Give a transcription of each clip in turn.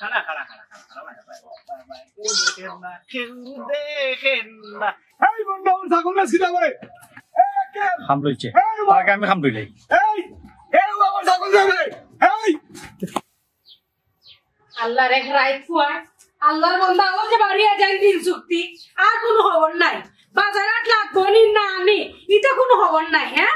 খাড়া খাড়া খাড়া খাড়া কেউ দেখেন না এই বন্ধু আমার ছাগল না সিধা করে খাম লইছে আগে আমি খাম লইলাই এই আমার ছাগল যাবে এই আল্লাহ রে রাইট ফুয়া আল্লাহর বান্দা আল্লাহ যে বাড়িয়া যাই দিন চুক্তি আর কোনো খবর নাই বাজারাত লাগবো নি না আনি এটা কোনো খবর নাই হ্যাঁ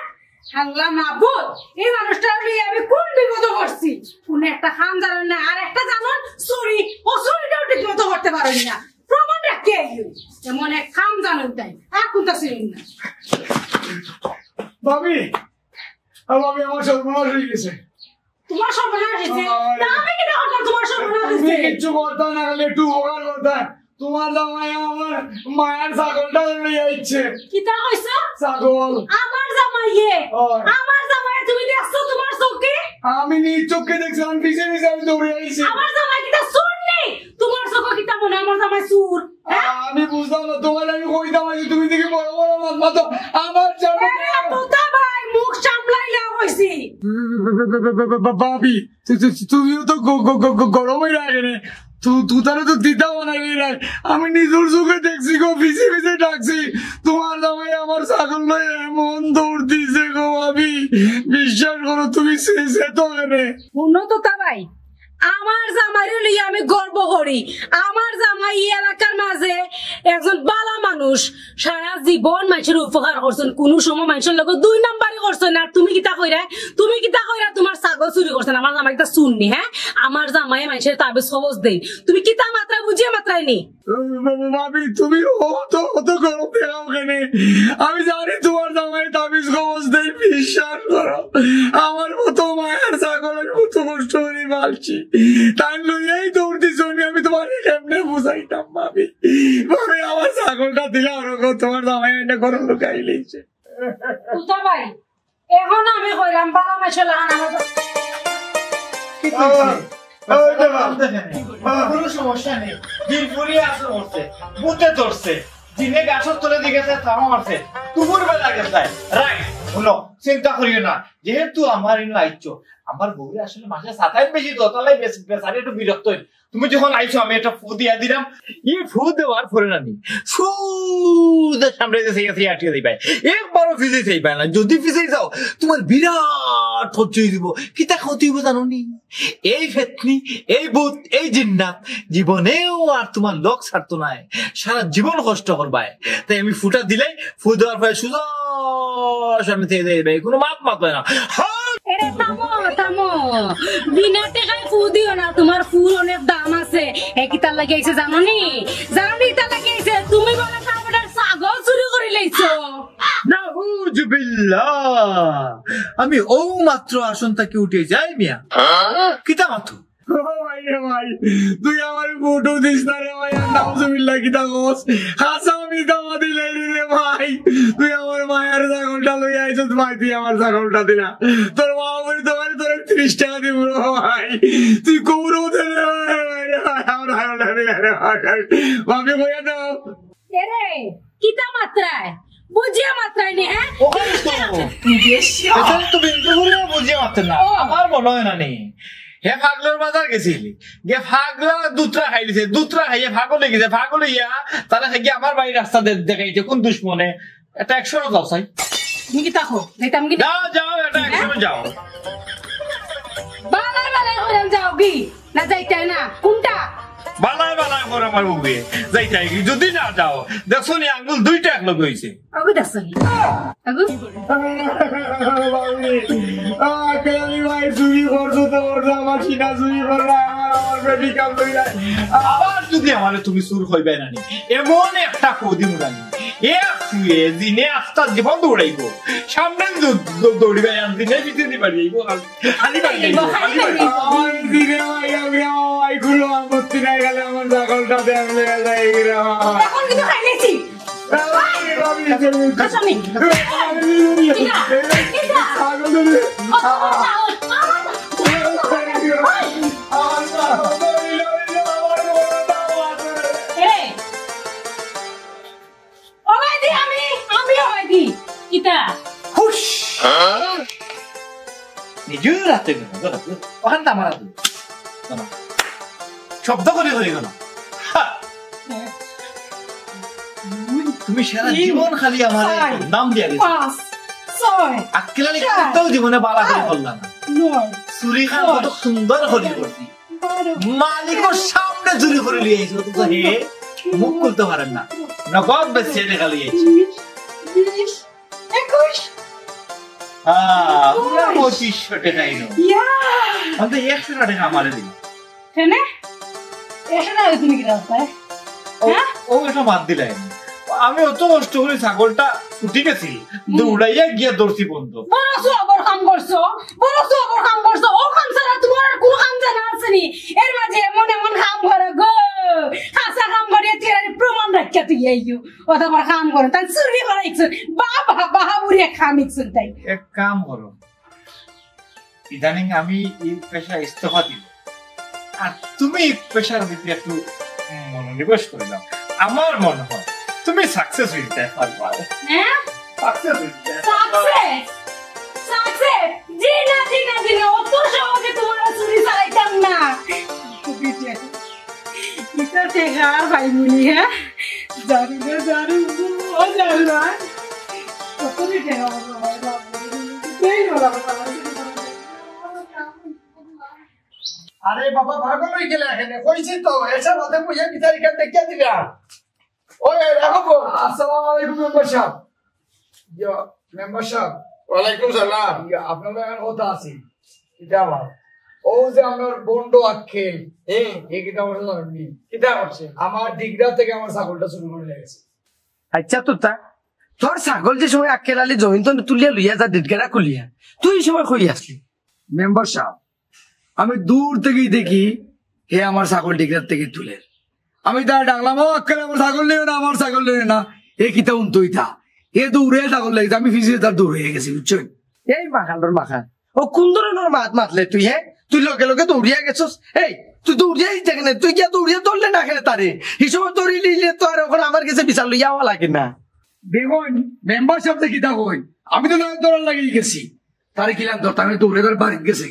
আল্লাহ মাবুদ এই মানুষটা লই আমি কোন বিপদে পড়ছি কোন একটা খান জানেন না আর একটা জানেন চুরি ও চুরিটাও ঠিক মতো করতে পারেন না প্রমাণ রাখতে আইও এমন এক খাম জানেন তাই আর কোনটা চিনেন না ভাবি আমার সর্বনাশ হয়ে গেছে তোমার সর্বনাশ হয়েছে না আমি কি দেখো তোমার সর্বনাশ হয়েছে কিছু কথা না গেলে একটু উপকার কথা তোমার জামাই আমার মায়ের ছাগলটা লইয়া আইছে কিটা কইছো ছাগল আমার জামাই তুমি দেখছো তোমার চোখে আমি নিজ চোখে দেখছি আমি পিছে পিছে আমি দৌড়ে আইছি আমার জামাই কিটা চোর নেই তোমার চোখে কিটা মনে আমার জামাই চোর আমি বুঝলাম না তোমার আমি কইতাম যে তুমি দেখি বড় বড় মাছ মাতো আমার জামাই তোতা ভাই মুখ সামলাইলা কইছি ভাবি তুমিও তো গরমই লাগে না তুতারে তো দিতা বানাই নাই আমি নিজের চোখে দেখছি গো পিছে পিছে ডাকছি তোমার জামাই আমার ছাগল নয় এমন দৌড় দিছে গো ভাবি বিশ্বাস করো তুমি সে তো এনে শুনো তোতা ভাই আমার জামাইরে লইয়া আমি গর্ব করি আমার জামাই এই এলাকার মাঝে একজন বালা মানুষ সারা জীবন মানুষের উপকার করছেন কোন সময় মানুষের লোক 2 নাম্বারই করছেন আর তুমি কিতা কইরা তোমার ছাগল চুরি করছেন আমার জামাই কিতা শুননি হ্যাঁ আমার জামাই মানুষের তাবিজ খবর দেই তুমি কিতা মাত্রা বুঝিয়ে মাত্রাই নি ভাবি তুমি অত গরম দেখাও কেন আমি জানি তোমার জামাই তাবিজ খবর দেই বিশ্বাস করো আমার মতো মায়ের ছাগলের মতো কষ্ট করে পালছি তাই লইয়াই দৌড় দিছ আমি তোমার কেমনে বুঝাইতাম ভাবি আমার ছাগলটা দিলে ওরকম তোমার জামাই একটা গরম লুকাই লেছে তুতা ভাই এখন আমি কইলাম বালা মাছ লাগানো কোনো সমস্যা নেই দিন ফুরিয়ে আসে মরছে বুঝতে ধরছে দিনে গাছের তলে দিকে থামা মারছে দুপুর বেলা গেছে রাইট শুনো চিন্তা করিও না যেহেতু আমার ইনো আইছো আমার বউরে আসলে মাসে 7 বেশি তো তাহলে বেচারি একটু বিরক্ত হই তুমি যখন আইছো আমি একটা ফু দিয়া দিলাম এই ফু দেওয়ার পরে না নি সুদে সামনে যে সেই আটিয়ে দিই ভাই একবারও ফিজে সেই পায় না যদি ফিজে যাও তোমার বিরাট ক্ষতি হয়ে দিব কিতা ক্ষতি হইব জানো নি এই ফেতনি এই ভূত এই জিন্নাত জীবনেও আর তোমার লোক ছাড়তো না সারা জীবন কষ্ট করবাই তাই আমি ফুটা দিলে ফু দেওয়ার পরে সুজা সামনে থেকে দেবে কোনো মাপ পায় না এরে থামো বিনা টাকায় ফু দিও না তোমার ফুল অনেক দাম আছে কিতা লাগাইছে জানো নি তা লাগাইছে তুমি বলে তারপরে ছাগল চুরি করে লইছো নাউজুবিল্লাহ আমি ও মাত্র আসন থেকে উঠে যাই মিয়া কিতা মাত্র ভাই তুই আমার ফটো দিস না রে ভাই নাউজুবিল্লাহ কিতা কস হাসামি দামা দিলে রে ভাই তুই আমার মায়ের ছাগলটা লই আইছস ভাই তুই আমার ছাগলটা দিলা তোর মা বলি তোমার তোর 30 টাকা দিব ভাই তুই কৌরব দে আমার ছাগলটা দিলা রে ভাবি কইয়া দাও এরে কিতা মাত্রায় বুঝিয়া মাত্রায় নি হ্যাঁ ওখানে তো বেশি এটা তো বিন্দু হলো বুঝিয়া মাত্র না আমার মনে হয় না নি হে ফাগলার বাজার গেছিলি গে ফাগলা দুতরা খাইলিছে দুতরা খাইয়ে ফাগল গেছে ফাগল ইয়া তাহলে থেকে আমার বাড়ি রাস্তা দেখাইছে কোন দুশ্মনে এটা 100 যাও চাই তুমি কি তাকো যাইতাম কি যাও এটা 100 যাও বালাই হইলাম যাও কি না যাইতাই না কোনটা বালাই করে আমার বুকে যাইতাই কি যদি না যাও দেখছো নি আঙ্গুল দুইটা এক লগে হইছে আগু দেখছো নি আগু কেলি ভাই চুরি করছো তো আমার সিনা চুরি করলা আমার বেটি কাম লইলা আবার যদি আমারে তুমি চুর হইবে না নি এমন একটা কোদি মুরানি এ ফুয়ে দিনে আস্তা জীবন দৌড়াইব সামনে দৌড়িবে আর দিনে ভিতরে বাড়িব খালি বাড়িব আমার দিনে ভাই আমি ভাই গুলো আমতি নাই গেলে আমার ছাগলটা দেন লইয়া যাই রে এখন কিন্তু খাইলেছি কাছামি নিজের রাতে ওখান আমার শব্দ করে হয়ে গেল তুমি সারা জীবন খালি আমার নাম দিয়া গেছো আক্কেলানি কতও জীবনে বালা করে করলাম চুরি খান কত সুন্দর করে করছি মালিকর সামনে চুরি করে নিয়ে এসেছো তো হে মুখ খুলতে পারেন না নগদ বেশি টাকা নিয়ে এসেছি 2500 টাকা এলো আমি 100 টাকা আমারে দিই ও এটা বাদ দিলাই আমি অত কষ্ট করে ছাগলটা ছুটি গেছি দৌড়াইয়া গিয়া দৌড়ছি বন্ধ কাম করছো ও কাম ছাড়া তোমার কোন কাম জানা আছে নি এর মাঝে এমন এমন কাম করে গো খাসা কাম করে তুই প্রমাণ রাখিয়া তুই আইও ও তোমার কাম করে তাই চুরি করাইছ বাবা বাহাবুরি খামিছ তাই এক কাম করো ইদানিং আমি এই পেশা ইস্তফা দিব আর তুমি এই পেশার ভিতরে একটু মনোনিবেশ করে দাও আমার মনে হয় তুমি সাকসেস হইতে পারবা হ্যাঁ সাকসেস হইতে সাকসেস জি না অত সহজে তোমার চুরি চালাইতাম না এটা টেকা ভাই মুনি হ্যাঁ জানি না কত টেকা আরে বাবা পাগল হয়ে গেলে এখানে কইছি তো এসব হাতে বুঝে বিচারি কাটতে কে দিলা ওই রাখো আসসালামু আলাইকুম মেম্বার সাহেব মেম্বার সাহেব ওয়ালাইকুম সালাম আপনাদের এখন কথা আছে এটা আমার ও যে আমার বন্ড আক্কেল এই কিতা বললো আমি কিতা করছে আমার ডিগরা থেকে আমার ছাগলটা শুরু করে লেগেছে আচ্ছা তো তা তোর ছাগল যে সময় আক্কেল আলী জমিন তো তুলিয়া লইয়া যা ডিগরা খুলিয়া তুই সময় কই আসলি মেম্বার সাহেব আমি দূর থেকেই দেখি হে আমার ছাগল ডিগরার থেকে তুলে আমি তার ডাকলাম ও আক্কেল আমার ছাগল নেই না আমার ছাগল নেই না এ কিতা উন্তই থা এ দৌড়ে ছাগল লেগেছে আমি ফিসে তার দৌড় হয়ে গেছি বুঝছো এই মাখানোর মাখা ও কোন ধরনের মাত মাতলে তুই হ্যাঁ তুই লগে দৌড়িয়া গেছস এই তুই দৌড়িয়া যেখানে তুই গিয়া দৌড়িয়া ধরলে না খেলে তারে এই সময় দৌড়ি লিলে তো আর ওখানে আমার কাছে বিচার লইয়া হওয়া লাগে না দেখুন মেম্বার সাহেব থেকে কিতা কই আমি তো দৌড়ার লাগিয়ে গেছি তারে কিলাম ধরতে আমি দৌড়ে তার বাড়িতে গেছি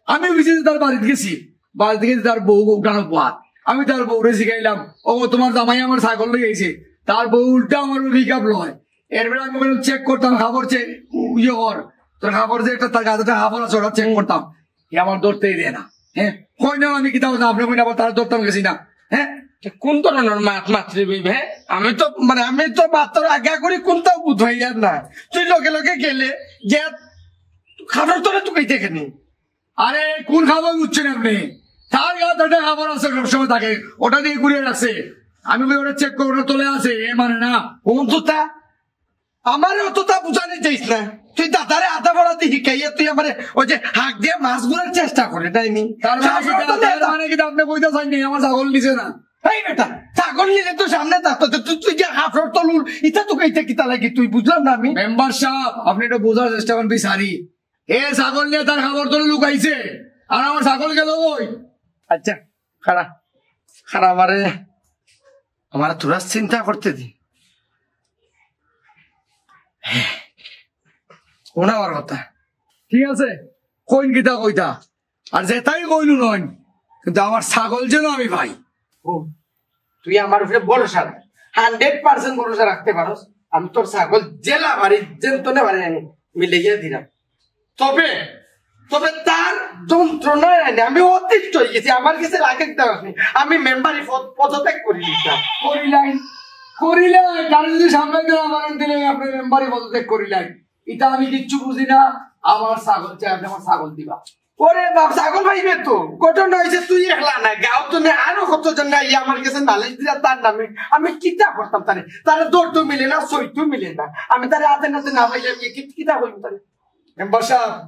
আমি ফিসে তার বাড়িতে গেছি বাড়িতে গেছি তার বউ উঠানো পাত আমি তার বউরে শিখাইলাম ও তোমার জামাই আমার ছাগল লেগেছে তার বউ উল্টা আমার পিক আপ লয় এরপরে আমি চেক করতাম খাবার ইয়ে কর তোর খাবার যে একটা তার গাছটা খাবার আছে ওটা চেক করতাম আমার ধরতেই দেয় না হ্যাঁ কই না আমি কিতাব না আপনি কইনা তার ধরতাম গেছি না হ্যাঁ কোন ধরনের মাত মাত্রে হ্যাঁ আমি তো মাত্র আজ্ঞা করি কোনটাও বুধ হইয়া না তুই লগে গেলে যে খাবার তোরা তুই দেখেনি আরে কোন খাবার বুঝছেন আপনি তার গাছটা খাবার আছে সবসময় থাকে ওটা দিয়ে ঘুরিয়ে রাখছে আমি ওটা চেক করে ওটা তোলে আছে এ মানে না অন্ততা আমার অতটা বুঝানি চাইস না তুই দাদারে আধা পড়াতে শিখাইয়া তুই আমার ওই যে হাঁক দিয়ে মাছ গুলার চেষ্টা করে তাইনি মানে কি আপনি বইতে চাইনি আমার ছাগল নিছে না এই বেটা ছাগল নিলে তো সামনে থাকতো তুই যে হাফর তলুর ইটা তো কইতে কিতা লাগি তুই বুঝলাম না আমি মেম্বার সাহেব আপনি এটা বোঝার চেষ্টা করেন বিচারি এ ছাগল নিয়ে তার খাবার তলে লুকাইছে আর আমার ছাগল গেল ওই আচ্ছা খারাপ আমার তোরা চিন্তা করতে দি ওনা আমার কথা ঠিক আছে কইন গীতা কইতা আর যেটাই কইলু নয় কিন্তু আমার ছাগল যেন আমি ভাই তুই আমার উপরে ভরসা 100% ভরসা রাখতে পারোস আমি তোর ছাগল জেলা বাড়ি জেন্তনে বাড়ি আমি মিলে গিয়ে দিলাম তবে তার যন্ত্রণায় আমি অতিষ্ঠ হয়ে গেছি আমার কাছে লাগে আমি মেম্বারি পদত্যাগ করে দিতাম করিলেন তার যদি সামনে দিলে আমার দিলে আপনি মেম্বারি পদত্যাগ করিলেন এটা আমি কিচ্ছু বুঝি না আমার ছাগল চাই আপনি আমার ছাগল দিবা ওরে বাপ ছাগল পাইবে তো ঘটনা হয়েছে তুই একলা না গাঁও তো আরো কতজন না আমার কাছে নালিশ দিলা তার নামে আমি কিতা করতাম তারে দৌড় তো মিলে না সইতো মিলে না আমি তারে হাতে নাতে না পাইলে কিতা করবো তারে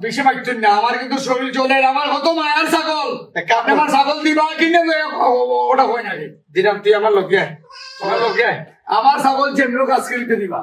বেশি মাইতেন না আমার কিন্তু শরীর চলে আমার কত মায়ার ছাগল আপনি আমার ছাগল দিবা কিনে ওটা হয় না দিলাম তুই আমার লোক আমার ছাগল যেমন কাজ করতে দিবা